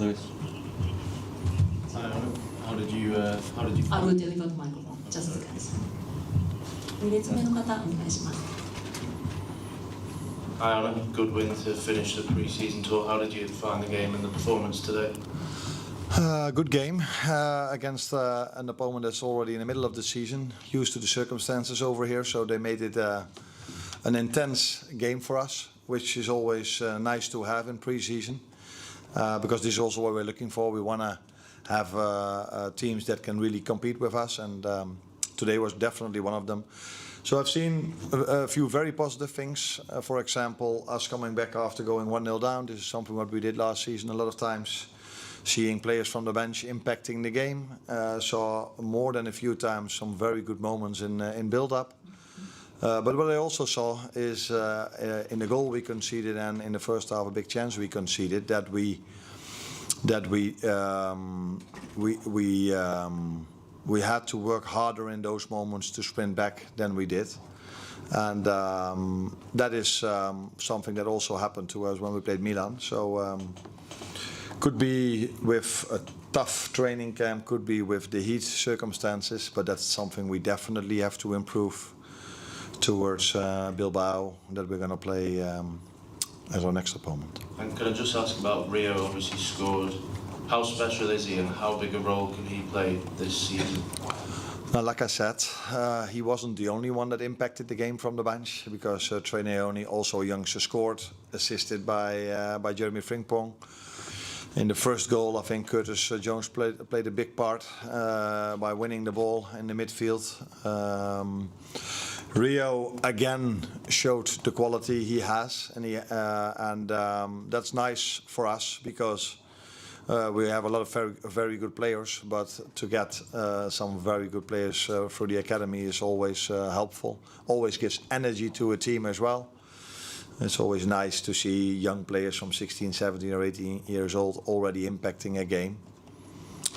Lewis. How did you? I will deliver the microphone. Just a second. 2列目の方お願いします。Hi, Arne. Good win to finish the pre-season tour. How did you find the game and the performance today? Good game against an opponent that's already in the middle of the season, used to the circumstances over here, so they made it an intense game for us, which is always nice to have in pre-season, because this is also what we're looking for. We want to have teams that can really compete with us, and today was definitely one of them. So I've seen a few very positive things. For example, us coming back after going 1-0 down. This is something what we did last season a lot of times. Seeing players from the bench impacting the game. Saw more than a few times some very good moments in build-up. But what I also saw is in the goal we conceded and in the first half a big chance we conceded that we had to work harder in those moments to sprint back than we did. And that is something that also happened to us when we played Milan. So could be with a tough training camp, could be with the heat circumstances, but that's something we definitely have to improve towards Bilbao, that we're going to play as our next opponent. And can I just ask about Rio? Obviously scored. How special is he and how big a role can he play this season? Now, like I said, he wasn't the only one that impacted the game from the bench, because Treneoni, also a youngster, scored, assisted by Jeremy Frimpong. In the first goal, I think Curtis Jones played a big part by winning the ball in the midfield. Rio again showed the quality he has, and that's nice for us because we have a lot of very good players. But to get some very good players through the academy is always helpful. Always gives energy to a team as well. It's always nice to see young players from 16, 17 or 18 years old already impacting a game.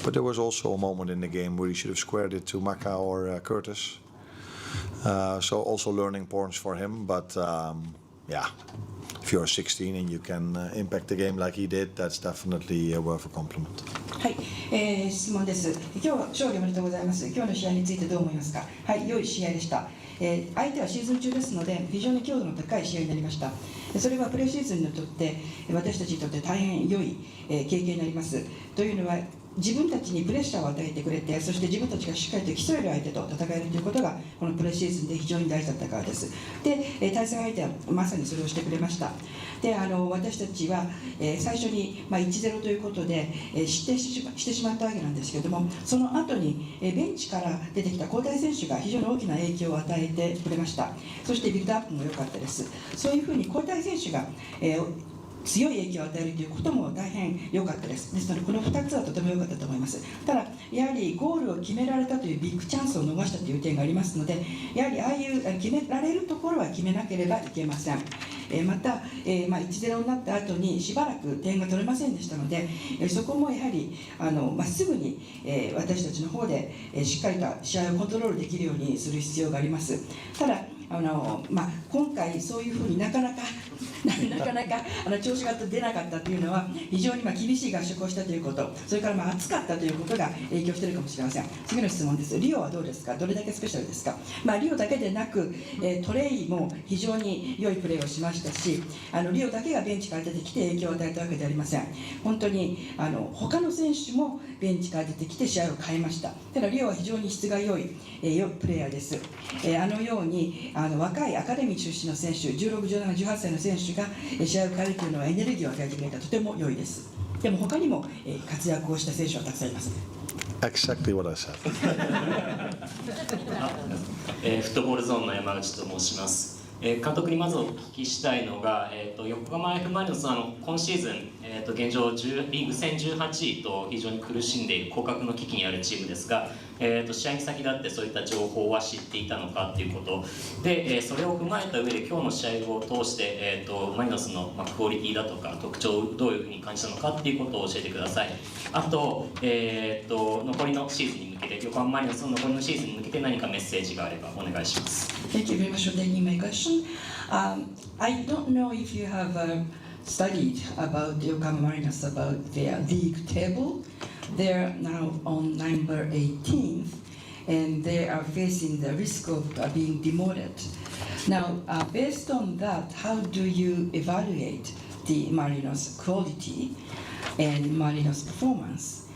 But there was also a moment in the game where he should have squared it to Maka or Curtis. So also learning points for him. But yeah, if you're 16 and you can impact the game like he did, that's definitely worth a compliment. はい、質問です。今日勝利おめでとうございます。今日の試合についてどう思いますか。はい、良い試合でした。相手はシーズン中ですので非常に強度の高い試合になりました。それはプレシーズンにとって私たちにとって大変良い経験になります。というのは自分たちにプレッシャーを与えてくれて、そして自分たちがしっかりと競える相手と戦えるということがこのプレシーズンで非常に大事だったからです。で、対戦相手はまさにそれをしてくれました。で、私たちは最初に1-0ということで失点してしまったわけなんですけれども、その後にベンチから出てきた交代選手が非常に大きな影響を与えてくれました。そしてビルドアップも良かったです。そういうふうに交代選手が強い影響を与えるということも大変良かったです。ですのでこの2つはとても良かったと思います。ただやはりゴールを決められたというビッグチャンスを逃したという点がありますので、やはりああいう決められるところは決めなければいけません。また、1-0になった後にしばらく点が取れませんでしたので、そこもやはりすぐに私たちの方でしっかりと試合をコントロールできるようにする必要があります。ただ今回そういうふうになかなか調子が出なかったというのは非常に厳しい合宿をしたということ、それから暑かったということが影響しているかもしれません。次の質問です。リオはどうですか。どれだけスペシャルですか。リオだけでなくトレイも非常に良いプレーをしましたし、リオだけがベンチから出てきて影響を与えたわけではありません。本当に他の選手もベンチから出てきて試合を変えました。ただリオは非常に質が良いプレーヤーです。ように若いアカデミー出身の選手、16、17、18歳の選手が試合を変えるというのはエネルギーを与えてくれたとても良いです。でも他にも活躍をした選手はたくさんいます。Exactly what I said. フットボールゾーンの山口と申します。監督にまずお聞きしたいのが、横浜 F マリノスの今シーズン、現状リーグ戦18位と非常に苦しんでいる降格の危機にあるチームですが、試合に先立ってそういった情報は知っていたのかということで、それを踏まえた上で今日の試合を通して、マリノスのクオリティだとか特徴をどういうふうに感じたのかということを教えてください。あと、残りのシーズンに向けて、横浜マリノスの残りのシーズンに向けて何かメッセージがあればお願いします。Thank you very much for taking my question. I don't know if you have studied about the Yokohama Marinos, about their league table. They're now on number 18th, and they are facing the risk of being demoted. Now, based on that, how do you evaluate the Marinos' quality and Marinos' performance?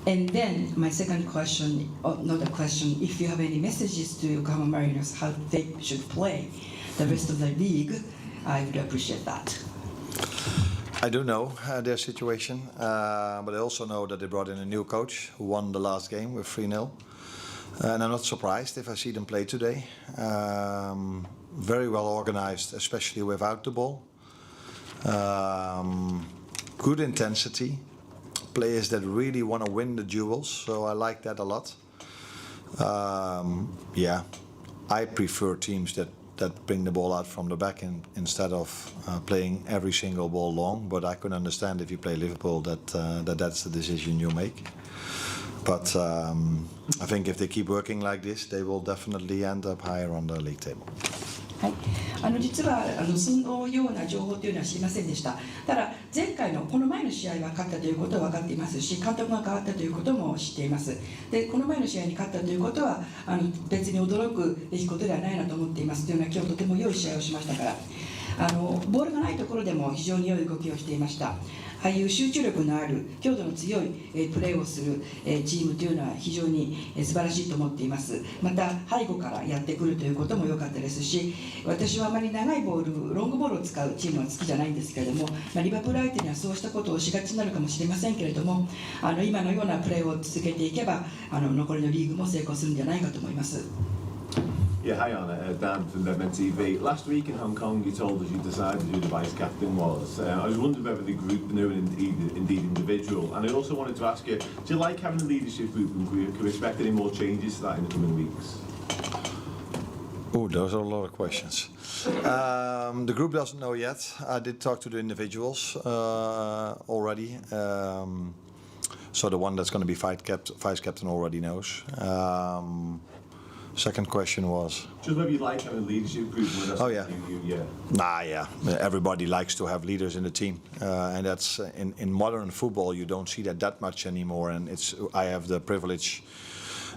And then my second question, not a question, if you have any messages to Yokohama Marinos, how they should play the rest of the league, I would appreciate that. I do know their situation, but I also know that they brought in a new coach who won the last game with 3-0. And I'm not surprised if I see them play today. Very well organized, especially without the ball. Good intensity. Players that really want to win the duels, so I like that a lot. Yeah, I prefer teams that bring the ball out from the back instead of playing every single ball long. But I can understand if you play Liverpool that's the decision you make. But I think if they keep working like this, they will definitely end up higher on the league table. はい、実はそのような情報というのは知りませんでした。ただ前回のこの前の試合は勝ったということは分かっていますし、監督が変わったということも知っています。でこの前の試合に勝ったということは別に驚くべきことではないなと思っていますというのは今日とても良い試合をしましたから。ボールがないところでも非常に良い動きをしていました。ああいう集中力のある強度の強いプレーをするチームというのは非常に素晴らしいと思っています。また背後からやってくるということも良かったですし、私はあまり長いボール、ロングボールを使うチームは好きじゃないんですけれども、リバプール相手にはそうしたことをしがちになるかもしれませんけれども、今のようなプレーを続けていけば残りのリーグも成功するんじゃないかと思います。Yeah, hi Arne, Dan from Deadman TV. Last week in Hong Kong you told us you decided who the vice captain was. I was wondering whether the group knew and indeed individual. And I also wanted to ask you, do you like having a leadership group and can we expect any more changes to that in the coming weeks? Oh, those are a lot of questions. The group doesn't know yet. I did talk to the individuals already. So the one that's going to be vice captain already knows. Second question was? Just whether you like having a leadership group. Oh yeah. Yeah. Everybody likes to have leaders in the team, and that's in modern football you don't see that much anymore. And I have the privilege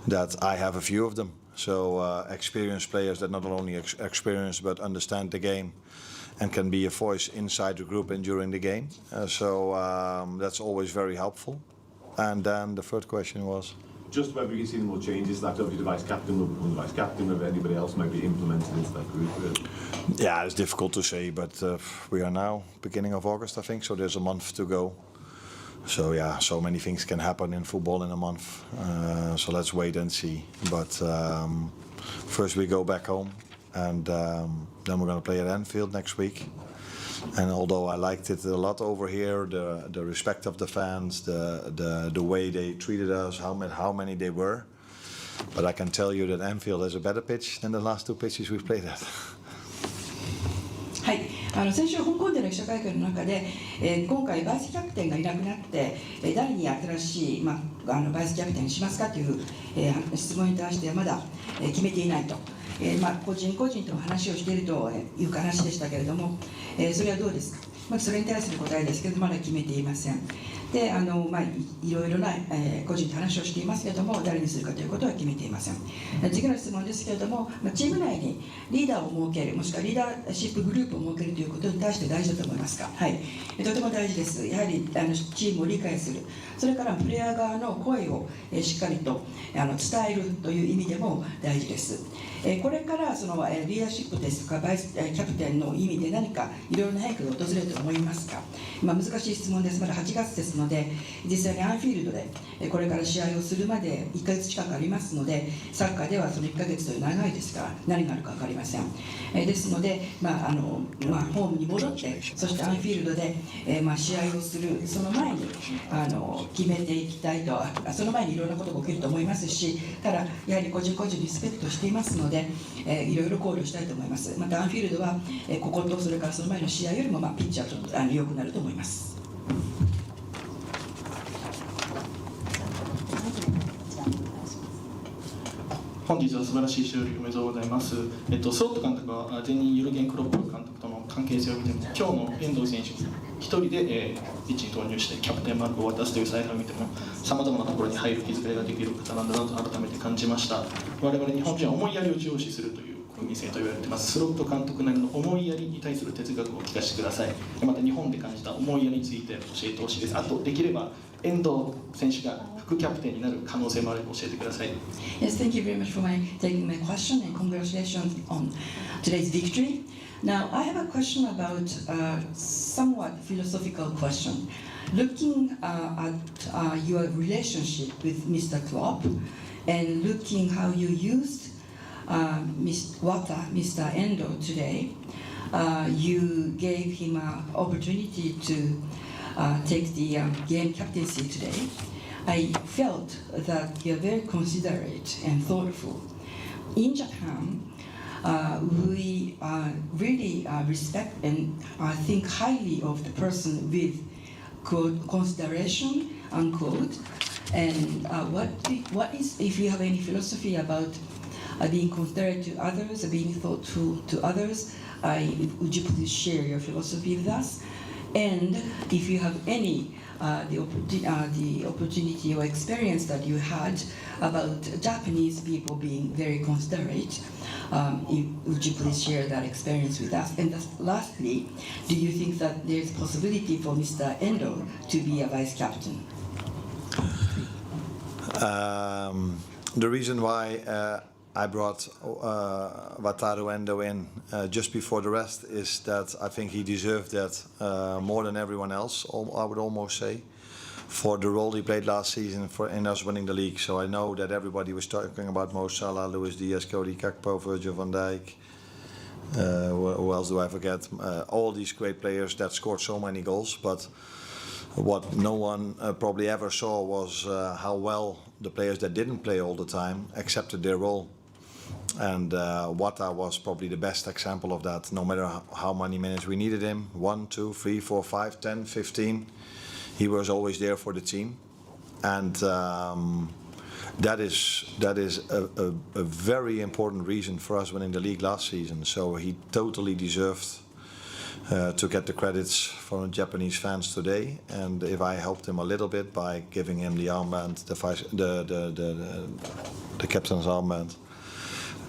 that I have a few of them. So experienced players that not only experienced but understand the game, and can be a voice inside the group and during the game. So that's always very helpful. And then the third question was? Just whether you can see any more changes that obviously the vice captain will become the vice captain, whether anybody else might be implemented into that group. Really. Yeah, it's difficult to say, but we are now beginning of August, I think, so there's a month to go. So yeah, so many things can happen in football in a month. So let's wait and see. But first we go back home, and then we're going to play at Anfield next week. And although I liked it a lot over here, the respect of the fans, the way they treated us, how many they were, but I can tell you that Anfield is a better pitch than the last two pitches we've played at. はい、先週香港での記者会見の中で、今回バイスキャプテンがいなくなって、誰に新しい、バイスキャプテンにしますかという、質問に対してはまだ、決めていないと。個人個人と話をしているという話でしたけれども、それはどうですか。それに対する答えですけどまだ決めていません。でいろいろな、個人と話をしていますけれども誰にするかということは決めていません。次の質問ですけれども、チーム内にリーダーを設けるもしくはリーダーシップグループを設けるということに対して大事だと思いますか。はい、とても大事です。やはりチームを理解する、それからプレイヤー側の声をしっかりと伝えるという意味でも大事です。これからそのリーダーシップですとかバイスキャプテンの意味で何かいろいろな変化が訪れると思いますか。難しい質問です。まだ8月ですので、実際にアンフィールドでこれから試合をするまで1ヶ月近くありますので、サッカーではその1ヶ月という長いですから何があるか分かりません。ですので、ホームに戻ってそしてアンフィールドで、試合をするその前に決めていきたいと。その前にいろんなことが起きると思いますし、ただやはり個人個人リスペクトしていますので、いろいろ考慮したいと思います。またアンフィールドはこことそれからその前の試合よりもピッチャーと良くなると思います。本日は素晴らしい勝利おめでとうございます。スロット監督は前任ユルゲン・クロップ監督との関係性を見てみて、今日の遠藤選手一人で、ピッチに投入してキャプテンマークを渡すという采配を見ても、さまざまなところに入る気遣いができる方なんだなと改めて感じました。我々日本人は思いやりを重視するという国民性と言われています。スロット監督なりの思いやりに対する哲学を聞かせてください。また日本で感じた思いやりについて教えてほしいです。あとできれば遠藤選手が副キャプテンになる可能性もあれば教えてください。Yes, thank you very much for taking my question and congratulations on today's victory. Now, I have a question about somewhat philosophical question. Looking at your relationship with Mr. Klopp and looking how you used Mr. Endo today, you gave him an opportunity to take the game captaincy today. I felt that you're very considerate and thoughtful. In Japan, we really respect and think highly of the person with quote, consideration, unquote. And what is, if you have any philosophy about being considerate to others, being thoughtful to others, would you please share your philosophy with us? And if you have any the opportunity or experience that you had about Japanese people being very considerate, would you please share that experience with us? And lastly, do you think that there's possibility for Mr. Endo to be a vice captain? The reason why I brought Wataru Endo in just before the rest is that I think he deserved that more than everyone else, I would almost say, for the role he played last season in us winning the league. So I know that everybody was talking about Mo Salah, Luis Diaz, Cody Gakpo, Virgil van Dijk. Who else do I forget? All these great players that scored so many goals, but what no one probably ever saw was how well the players that didn't play all the time accepted their role. And Wata was probably the best example of that. No matter how many minutes we needed him, 1, 2, 3, 4, 5, 10, 15, he was always there for the team. And that is a very important reason for us winning the league last season. So he totally deserved to get the credits from the Japanese fans today. And if I helped him a little bit by giving him the armband, the captain's armband,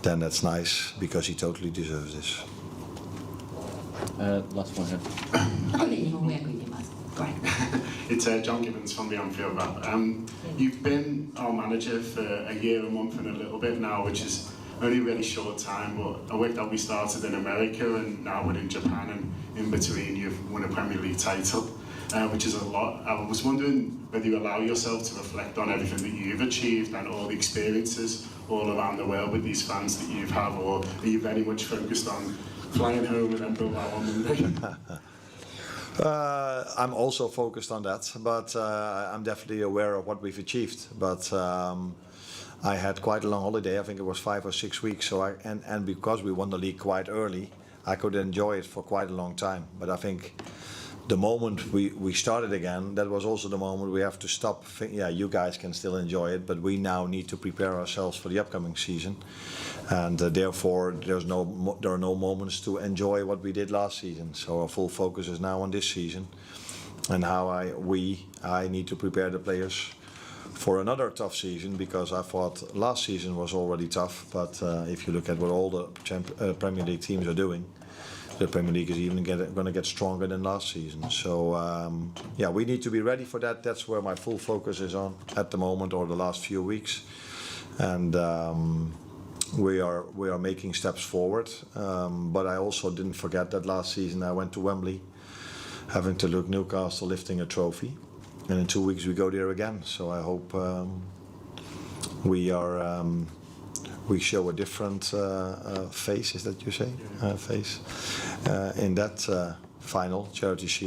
then that's nice, because he totally deserves this. Last one here. 後で日本語訳入れます。Go ahead. It's John Gibbons from the Anfield Wrap. You've been our manager for a year, a month and a little bit now, which is only a really short time, but I worked out we started in America and now we're in Japan, and in between you've won a Premier League title, which is a lot. I was wondering whether you allow yourself to reflect on everything that you've achieved and all the experiences all around the world with these fans that you've had, or are you very much focused on flying home and then Bilbao on Monday? I'm also focused on that, but I'm definitely aware of what we've achieved. But I had quite a long holiday. I think it was 5 or 6 weeks. So and because we won the league quite early, I could enjoy it for quite a long time. But I think the moment we started again, that was also the moment we have to stop. Yeah, you guys can still enjoy it, but we now need to prepare ourselves for the upcoming season, and therefore there are no moments to enjoy what we did last season. So our full focus is now on this season, and how I need to prepare the players for another tough season, because I thought last season was already tough. But if you look at what all the Premier League teams are doing, the Premier League is even going to get stronger than last season. So yeah, we need to be ready for that. That's where my full focus is on at the moment, or the last few weeks, and we are making steps forward. But I also didn't forget that last season I went to Wembley, having to look Newcastle lifting a trophy, and in 2 weeks we go there again. So I hope we show a different face, is that you say? Face in that final Charity Shield.